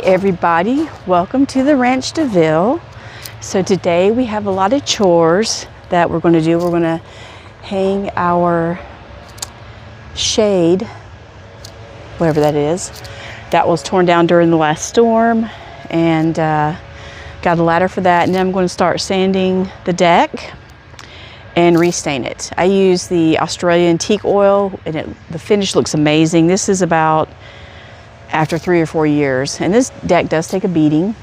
everybody, welcome to the Ranch DeVille. So today we have a lot of chores that we're going to do. We're going to hang our shade, whatever that is, that was torn down during the last storm, and got a ladder for that. And then I'm going to start sanding the deck and restain it. I use the Australian teak oil, and the finish looks amazing. This is about after 3 or 4 years, and this deck does take a beating.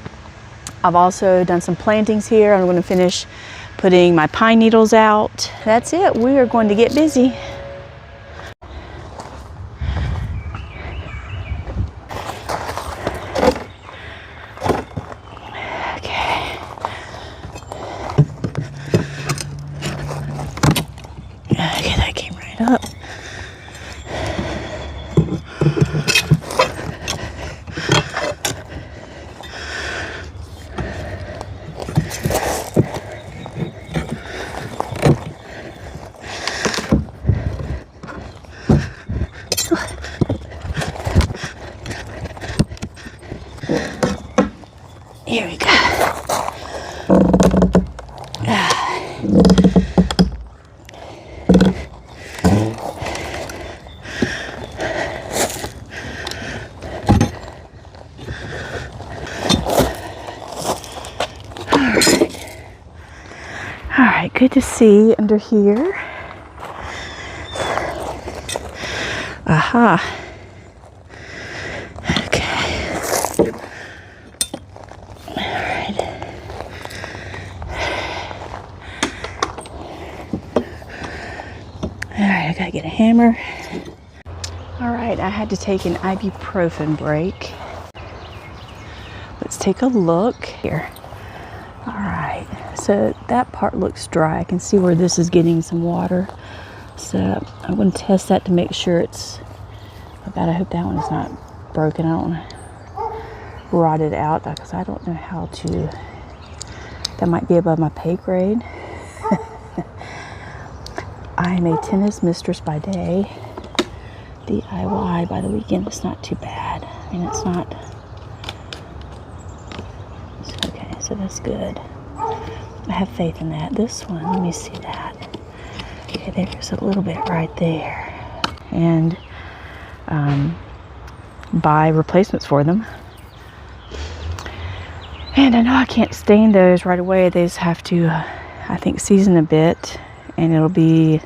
I've also done some plantings here. I'm going to finish putting my pine needles out. That's it. We are going to get busy. Okay. Okay, that came right up. Here we go. All right, good to see under here. Aha. Alright, I gotta get a hammer. Alright, I had to take an ibuprofen break. Let's take a look here. Alright, so that part looks dry. I can see where this is getting some water. So I'm going to test that to make sure it's about. I hope that one is not broken. I don't want to rot it out because I don't know how to. That might be above my pay grade. I am a tennis mistress by day, DIY by the weekend. It's not too bad. I mean, it's not. Okay, so that's good. I have faith in that. This one, let me see that. Okay, there's a little bit right there. And buy replacements for them. And I know I can't stain those right away. They just have to, I think, season a bit. And it'll be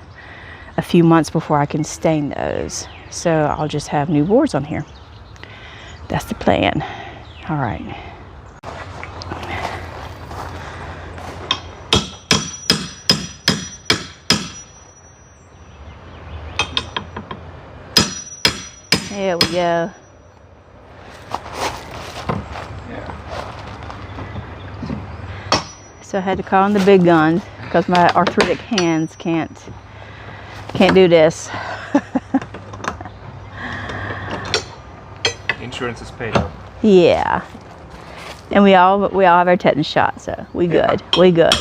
a few months before I can stain those. So I'll just have new boards on here. That's the plan. All right. There we go. So I had to call in the big guns because my arthritic hands can't do this. Insurance is paid up. Yeah. And we all have our tetanus shot, so we good. We good.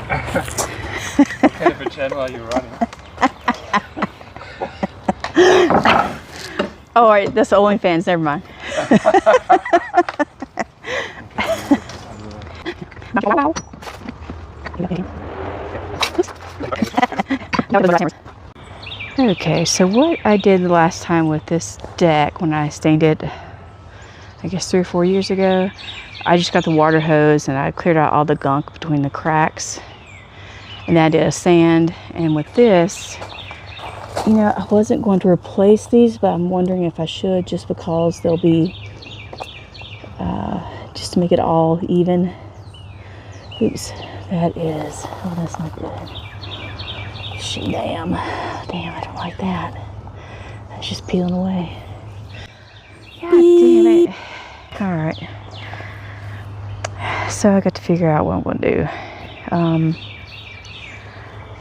Kind of pretend while you're running. Oh, all right, that's OnlyFans, never mind. Okay, so what I did the last time with this deck when I stained it, I guess 3 or 4 years ago, I just got the water hose and I cleared out all the gunk between the cracks. And then I did a sand, and with this, you know, I wasn't going to replace these, but I'm wondering if I should, just because they'll be, just to make it all even. Oops, that is, oh, that's not good. Shit, damn, I don't like that. That's just peeling away. God damn it. All right. So I got to figure out what I'm going to do.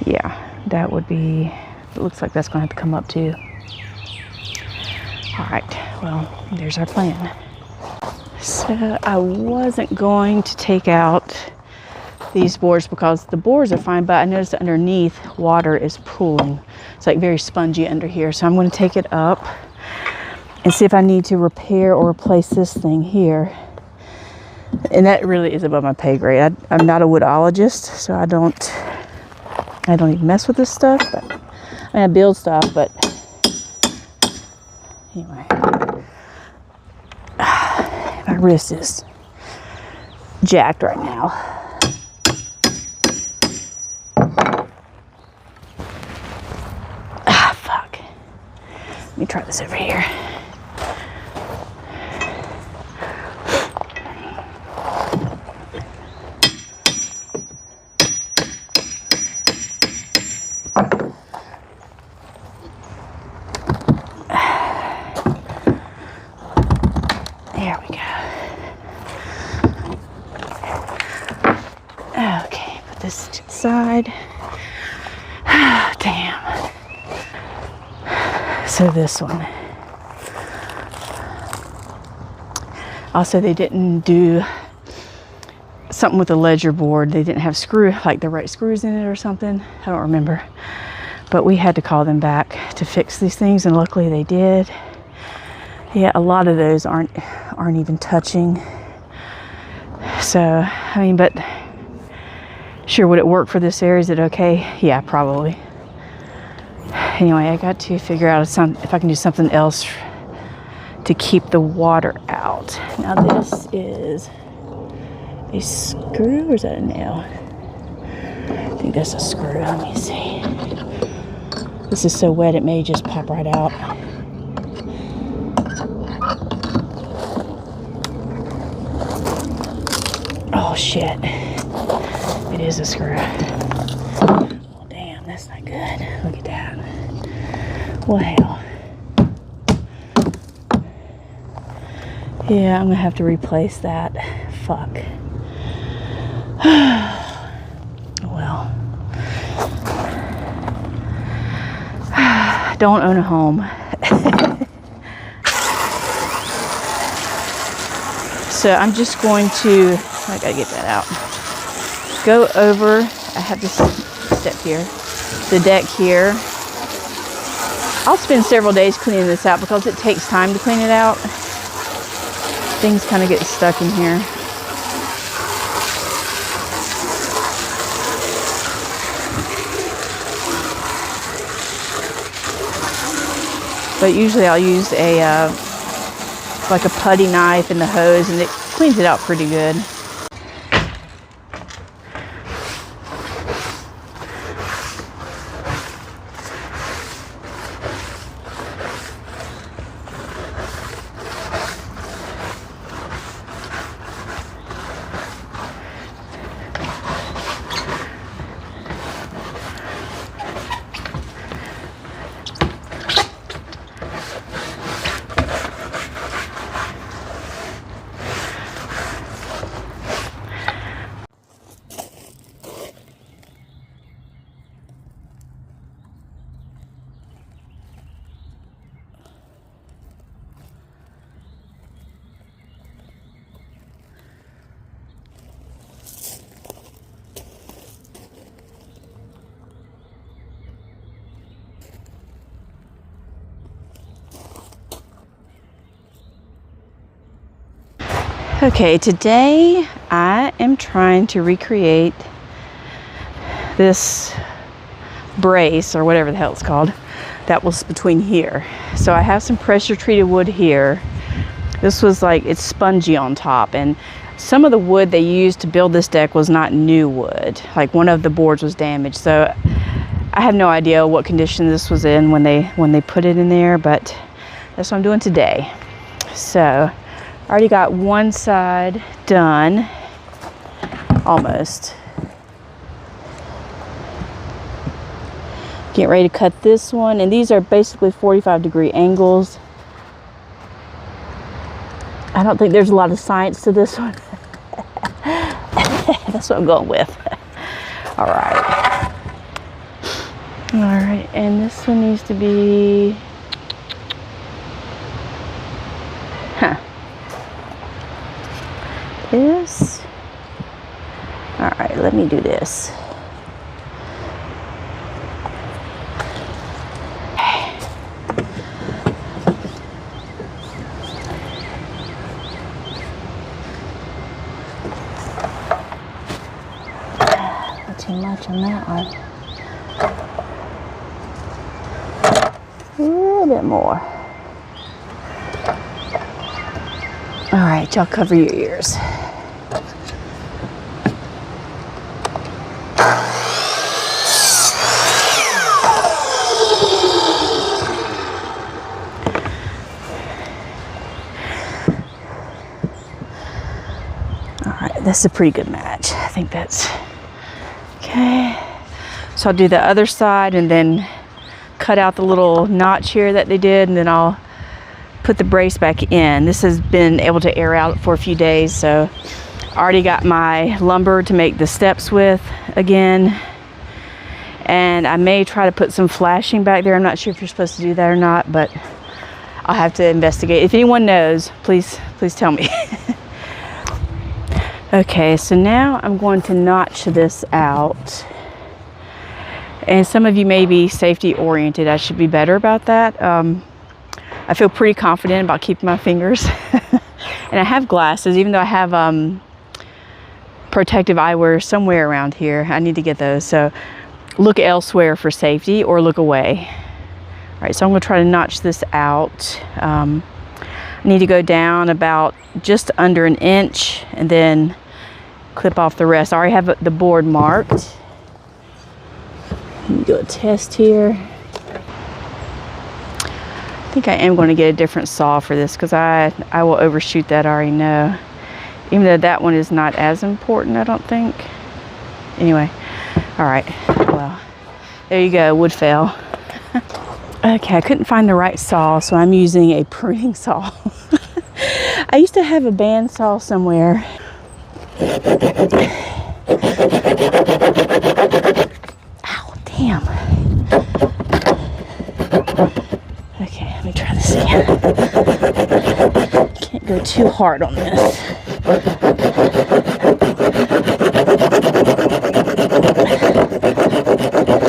Yeah, that would be, it looks like that's going to have to come up too. All right, well, there's our plan. So I wasn't going to take out these boards because the boards are fine, but I noticed that underneath water is pooling. It's like very spongy under here. So I'm going to take it up and see if I need to repair or replace this thing here. And that really is above my pay grade. I'm not a woodologist, so I don't even mess with this stuff. But I mean, I build stuff, but anyway, my wrist is jacked right now. Fuck. Let me try this over here. There we go. Okay, put this to the side. Damn. So this one. Also, they didn't do something with the ledger board. They didn't have the right screws in it or something. I don't remember. But we had to call them back to fix these things, and luckily they did. Yeah, a lot of those aren't even touching. So, I mean, but sure, would it work for this area? Is it okay? Yeah, probably. Anyway, I got to figure out if I can do something else to keep the water out. Now this is a screw, or is that a nail? I think that's a screw. Let me see. This is so wet it may just pop right out. Oh shit. It is a screw. Oh damn, that's not good. Look at that. Well, hell. Yeah, I'm gonna have to replace that. Fuck. Well. Don't own a home. So I'm just going to, I gotta get that out. Go over, I have this step here, the deck here. I'll spend several days cleaning this out because it takes time to clean it out. Things kind of get stuck in here. But usually I'll use like a putty knife and the hose, and it cleans it out pretty good. Okay, today I am trying to recreate this brace, or whatever the hell it's called, that was between here. So I have some pressure treated wood here. This was like, it's spongy on top, and some of the wood they used to build this deck was not new wood. Like one of the boards was damaged, so I have no idea what condition this was in when they put it in there, but that's what I'm doing today. So I already got one side done, almost. Getting ready to cut this one, and these are basically 45-degree angles. I don't think there's a lot of science to this one. That's what I'm going with. All right. All right, and this one needs to be, this. All right, let me do this. too much on that one. A little bit more. All right, y'all cover your ears. That's a pretty good match. I think that's okay. So I'll do the other side and then cut out the little notch here that they did, and then I'll put the brace back in. This has been able to air out for a few days, so I already got my lumber to make the steps with again. And I may try to put some flashing back there. I'm not sure if you're supposed to do that or not, but I'll have to investigate. If anyone knows, please tell me. Okay, so now I'm going to notch this out. And some of you may be safety oriented. I should be better about that. I feel pretty confident about keeping my fingers. And I have glasses, even though I have protective eyewear somewhere around here. I need to get those. So look elsewhere for safety or look away. All right, so I'm gonna try to notch this out. I need to go down about just under an inch and then clip off the rest. I already have the board marked. Let me do a test here. I think I am going to get a different saw for this because I will overshoot that, I already know. Even though that one is not as important, I don't think. Anyway, all right, well, there you go, wood fell. Okay, I couldn't find the right saw, so I'm using a pruning saw. I used to have a band saw somewhere. Ow, damn. Okay, let me try this again. Can't go too hard on this.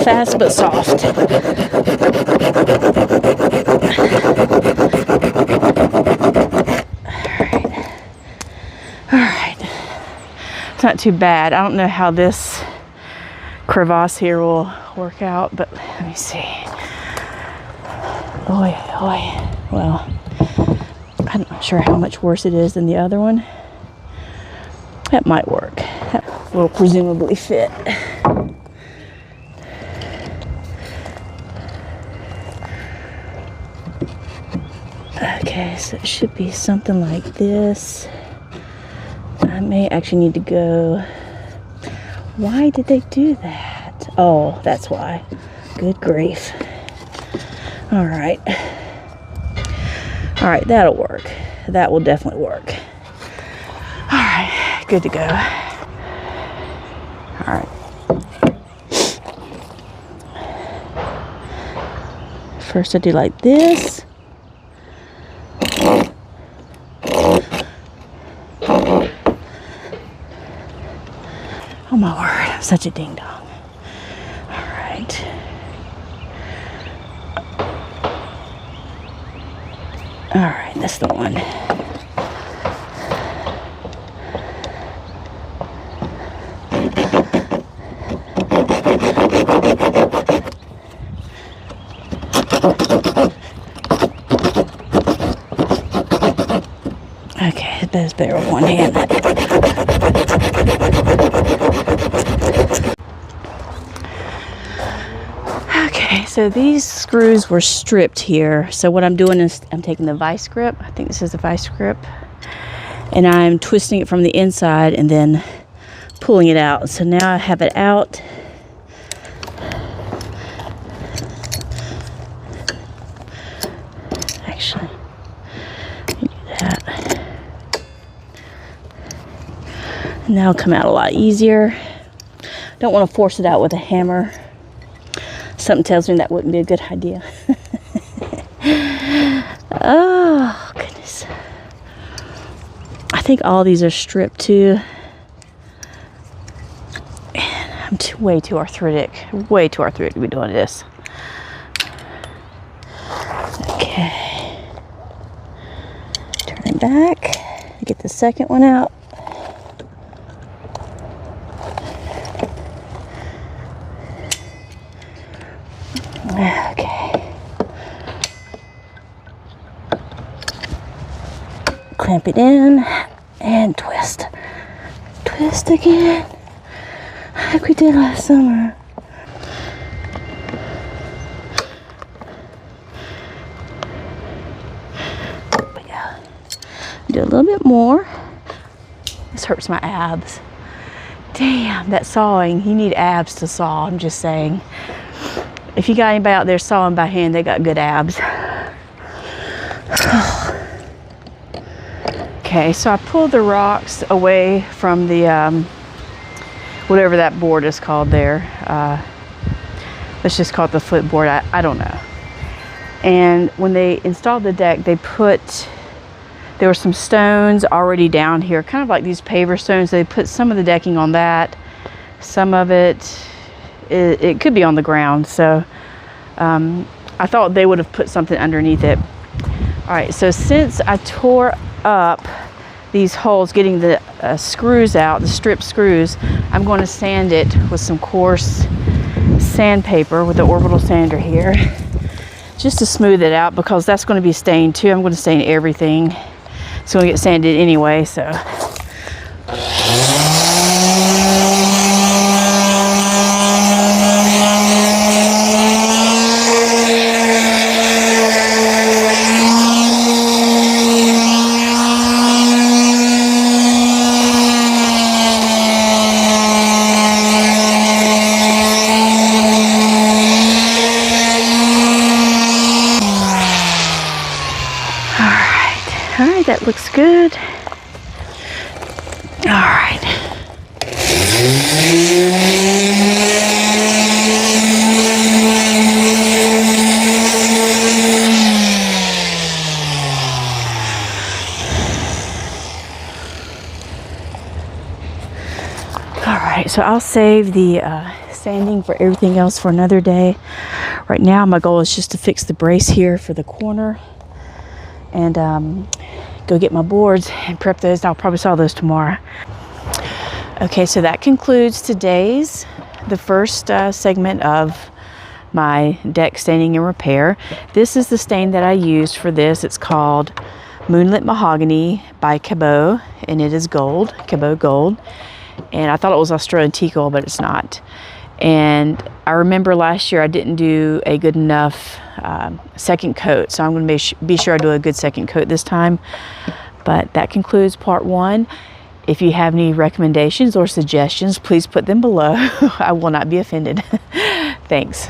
Fast but soft. Not too bad. I don't know how this crevasse here will work out, but let me see. Oy, oy. Well, I'm not sure how much worse it is than the other one. That might work. That will presumably fit. Okay, so it should be something like this. I may actually need to go. Why did they do that? Oh, that's why. Good grief. All right. All right, that'll work. That will definitely work. All right, good to go. All right. First I do like this. Oh my word, I'm such a ding dong. All right. All right, that's the one. Okay, that's better with one hand. Okay, so these screws were stripped here. So what I'm doing is I'm taking the vice grip. I think this is a vice grip. And I'm twisting it from the inside and then pulling it out. So now I have it out. Actually, let me do that. And that'll come out a lot easier. Don't want to force it out with a hammer. Something tells me that wouldn't be a good idea. Oh, goodness. I think all these are stripped too. And I'm way too arthritic. Way too arthritic to be doing this. Okay. Turn it back. Get the second one out. Snap it in and twist. Twist again, like we did last summer. There we go. Do a little bit more. This hurts my abs. Damn, that sawing, you need abs to saw, I'm just saying. If you got anybody out there sawing by hand, they got good abs. Okay, so I pulled the rocks away from the, whatever that board is called there. Let's just call it the footboard, I don't know. And when they installed the deck, there were some stones already down here, kind of like these paver stones. They put some of the decking on that. Some of it could be on the ground. So I thought they would have put something underneath it. All right, so since I tore up these holes, getting the screws out, the strip screws, I'm going to sand it with some coarse sandpaper with the orbital sander here, just to smooth it out, because that's going to be stained too. I'm going to stain everything. It's going to get sanded anyway, so. All right, that looks good. All right. All right, so I'll save the sanding for everything else for another day. Right now, my goal is just to fix the brace here for the corner, and go get my boards and prep those. I'll probably saw those tomorrow. Okay, so that concludes the first segment of my deck staining and repair. This is the stain that I used for this. It's called Moonlit Mahogany by Cabot, and it is gold, Cabot Gold. And I thought it was Australian teak oil, but it's not. And I remember last year I didn't do a good enough second coat, so I'm going to be sure I do a good second coat this time. But that concludes part 1. If you have any recommendations or suggestions, please put them below. I will not be offended. Thanks.